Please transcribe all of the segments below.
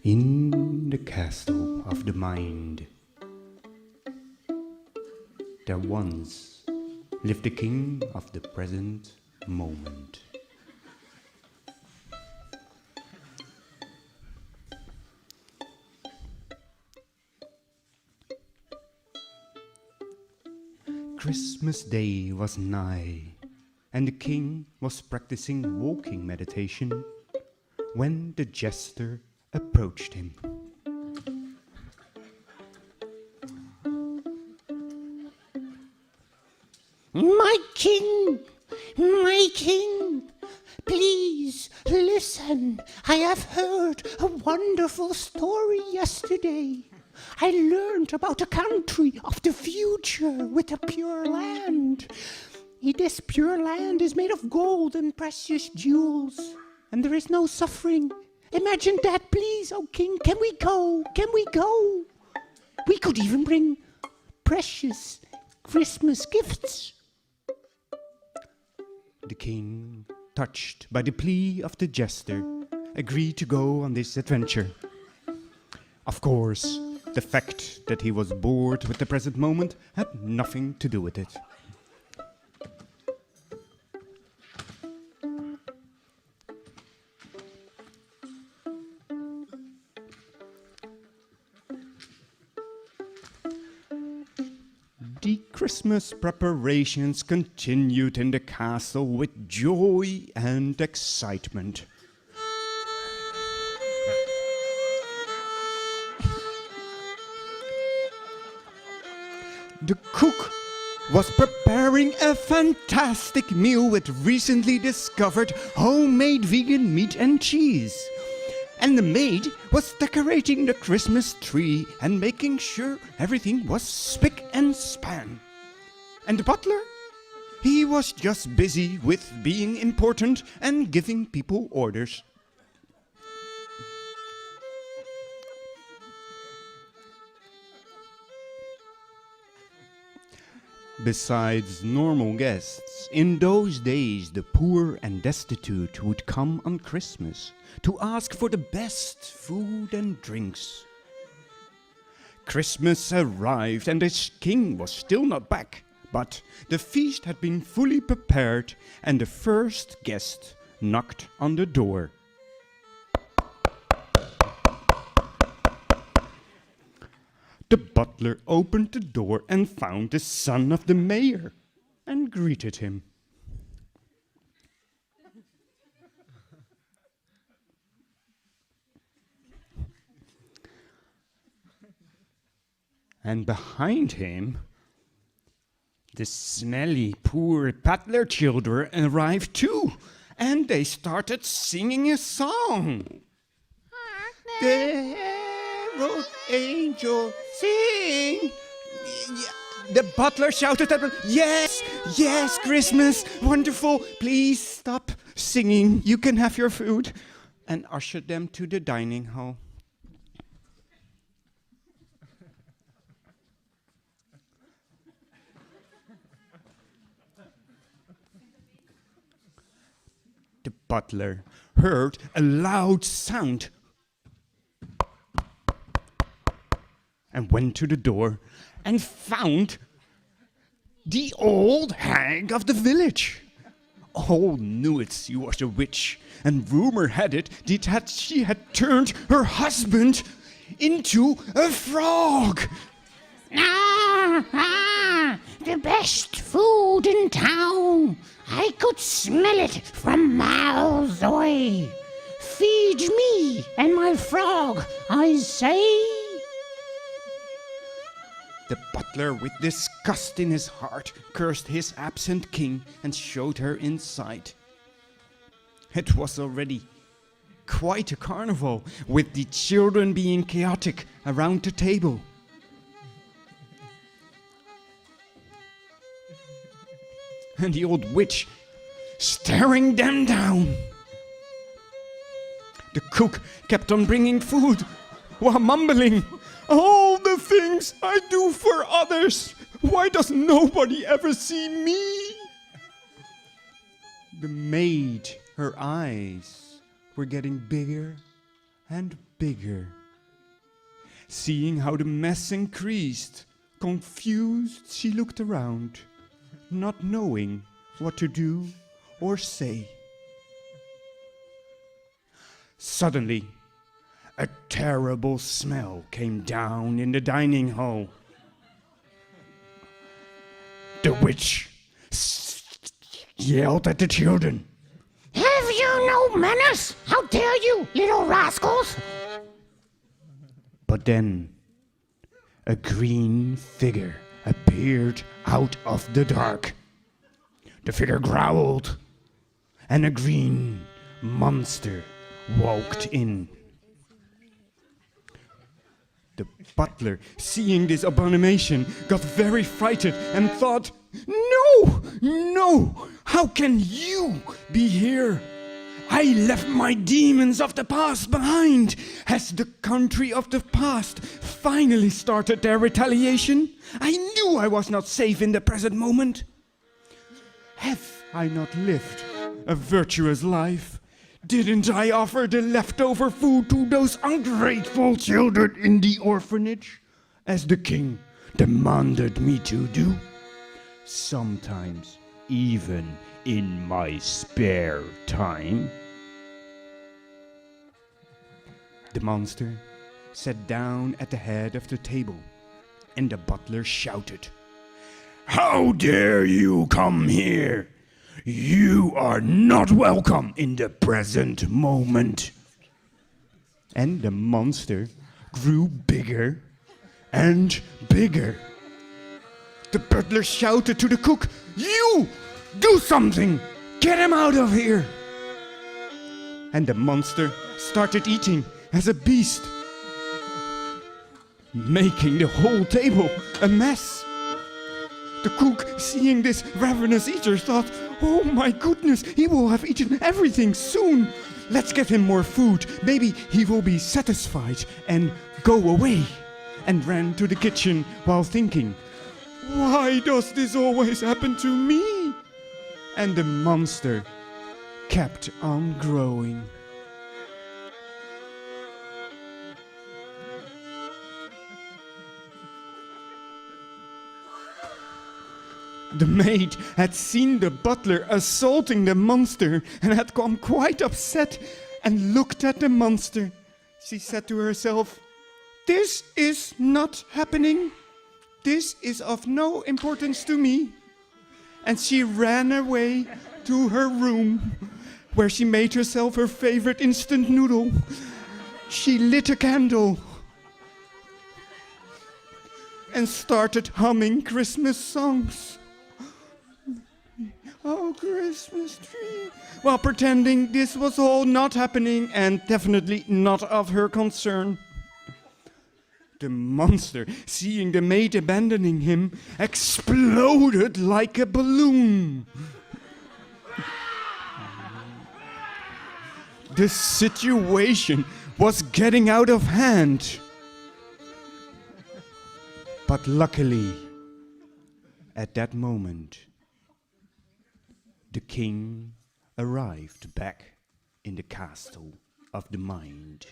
In the castle of the mind, there once lived the king of the present moment. Christmas Day was nigh, and the king was practicing walking meditation when the jester approached him. My king, please listen. I have heard a wonderful story yesterday. I learned about a country of the future with a pure land. This pure land is made of gold and precious jewels, and there is no suffering. Imagine that, please, oh king. Can we go? Can we go? We could even bring precious Christmas gifts. The king, touched by the plea of the jester, agreed to go on this adventure. Of course, the fact that he was bored with the present moment had nothing to do with it. The Christmas preparations continued in the castle with joy and excitement. The cook was preparing a fantastic meal with recently discovered homemade vegan meat and cheese. And the maid was decorating the Christmas tree and making sure everything was spick and span. And the butler? He was just busy with being important and giving people orders. Besides normal guests, in those days the poor and destitute would come on Christmas to ask for the best food and drinks. Christmas arrived and the king was still not back, but the feast had been fully prepared and the first guest knocked on the door. The butler opened the door and found the son of the mayor and greeted him. And behind him, the smelly, poor butler children arrived too, and they started singing a song. The herald angel sing. The butler shouted at them, yes, yes, Christmas, wonderful, please stop singing, you can have your food, and ushered them to the dining hall. The butler heard a loud sound and went to the door and found the old hag of the village. All knew it she was a witch, and rumor had it that she had turned her husband into a frog. The best food in town. I could smell it from miles away. Feed me and my frog, I say. The butler, with disgust in his heart, cursed his absent king and showed her inside. It was already quite a carnival, with the children being chaotic around the table. And the old witch staring them down. The cook kept on bringing food while mumbling, all the things I do for others, why does nobody ever see me? The maid, her eyes were getting bigger and bigger. Seeing how the mess increased, confused, she looked around, not knowing what to do or say. Suddenly, a terrible smell came down in the dining hall. The witch yelled at the children. Have you no manners? How dare you, little rascals? But then, a green figure appeared out of the dark. The figure growled, and a green monster walked in. The butler, seeing this abomination, got very frightened and thought, "No, no, how can you be here? I left my demons of the past behind. Has the country of the past finally started their retaliation? I knew I was not safe in the present moment. Have I not lived a virtuous life? Didn't I offer the leftover food to those ungrateful children in the orphanage, as the king demanded me to do? Sometimes even in my spare time." The monster sat down at the head of the table, and the butler shouted, "How dare you come here? You are not welcome in the present moment." And the monster grew bigger and bigger. The butler shouted to the cook, "You, do something! Get him out of here!" And the monster started eating as a beast, making the whole table a mess. The cook, seeing this ravenous eater, thought, "Oh my goodness, he will have eaten everything soon. Let's get him more food. Maybe he will be satisfied and go away." And ran to the kitchen while thinking, "Why does this always happen to me?" And the monster kept on growing. The maid had seen the butler assaulting the monster and had come quite upset and looked at the monster. She said to herself, "This is not happening. This is of no importance to me." And she ran away to her room, where she made herself her favorite instant noodle. She lit a candle and started humming Christmas songs. "Oh, Christmas tree," while pretending this was all not happening and definitely not of her concern. The monster, seeing the maid abandoning him, exploded like a balloon. The situation was getting out of hand. But luckily, at that moment, the king arrived back in the castle of the mind.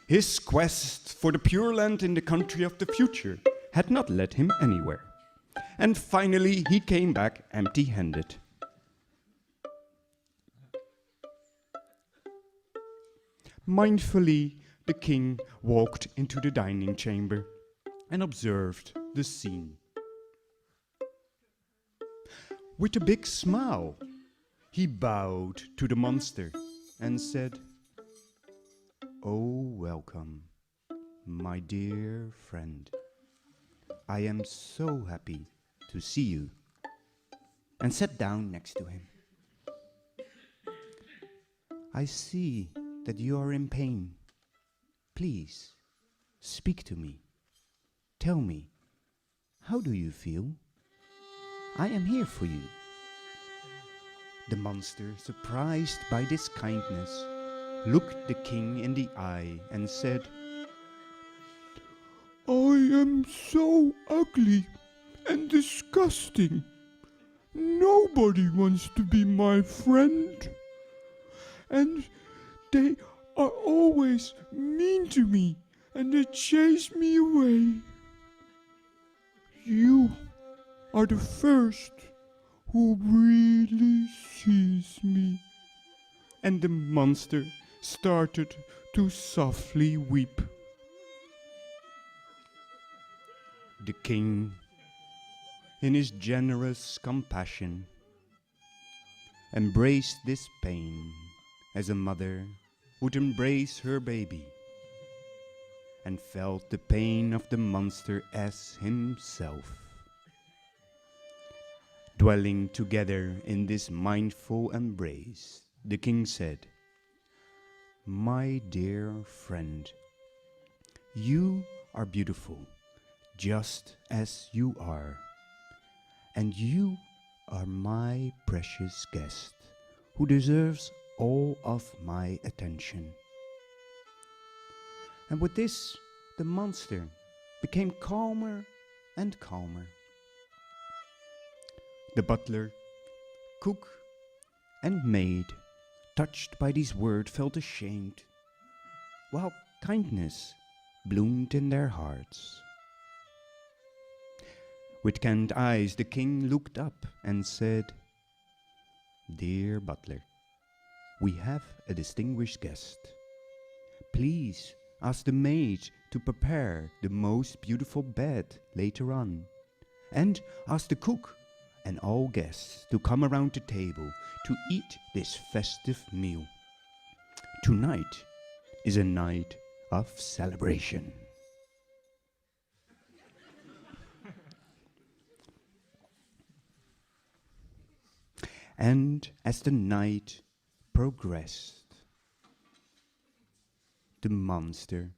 His quest for the Pure Land in the country of the future had not led him anywhere. And finally he came back empty-handed. Mindfully, the king walked into the dining chamber and observed the scene. With a big smile, he bowed to the monster and said, "Oh, welcome, my dear friend. I am so happy to see you," and sat down next to him. "I see that you are in pain. Please, speak to me. Tell me, how do you feel? I am here for you." The monster, surprised by this kindness, looked the king in the eye and said, "I am so ugly and disgusting. Nobody wants to be my friend. and they are always mean to me, and they chase me away. You are the first who really sees me." And the monster started to softly weep. The king, in his generous compassion, embraced this pain as a mother would embrace her baby, and felt the pain of the monster as himself. Dwelling together in this mindful embrace, the king said, "My dear friend, you are beautiful just as you are, and you are my precious guest who deserves all of my attention." And with this, the monster became calmer and calmer. The butler, cook, and maid, touched by these words, felt ashamed, while kindness bloomed in their hearts. With candid eyes, the king looked up and said, "Dear butler, we have a distinguished guest. Please ask the maid to prepare the most beautiful bed later on, and ask the cook and all guests to come around the table to eat this festive meal. Tonight is a night of celebration." And as the night progressed, the monster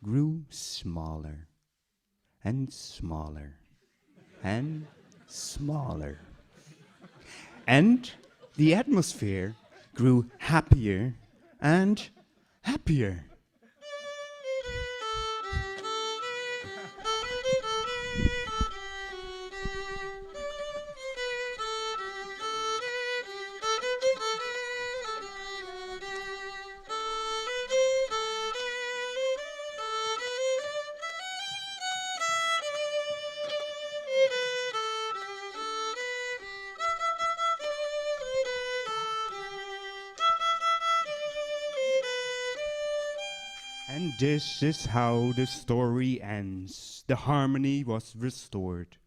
grew smaller and smaller and smaller. And the atmosphere grew happier and happier. And this is how the story ends. The harmony was restored.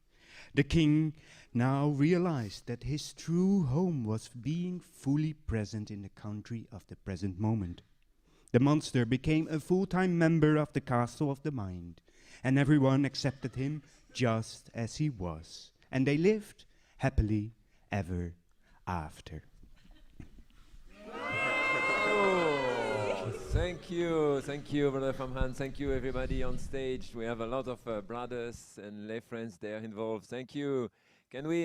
The king now realized that his true home was being fully present in the country of the present moment. The monster became a full-time member of the castle of the mind, and everyone accepted him just as he was. And they lived happily ever after. Thank you, Brother from Han. Thank you, everybody on stage. We have a lot of brothers and lay friends there involved. Thank you. Can we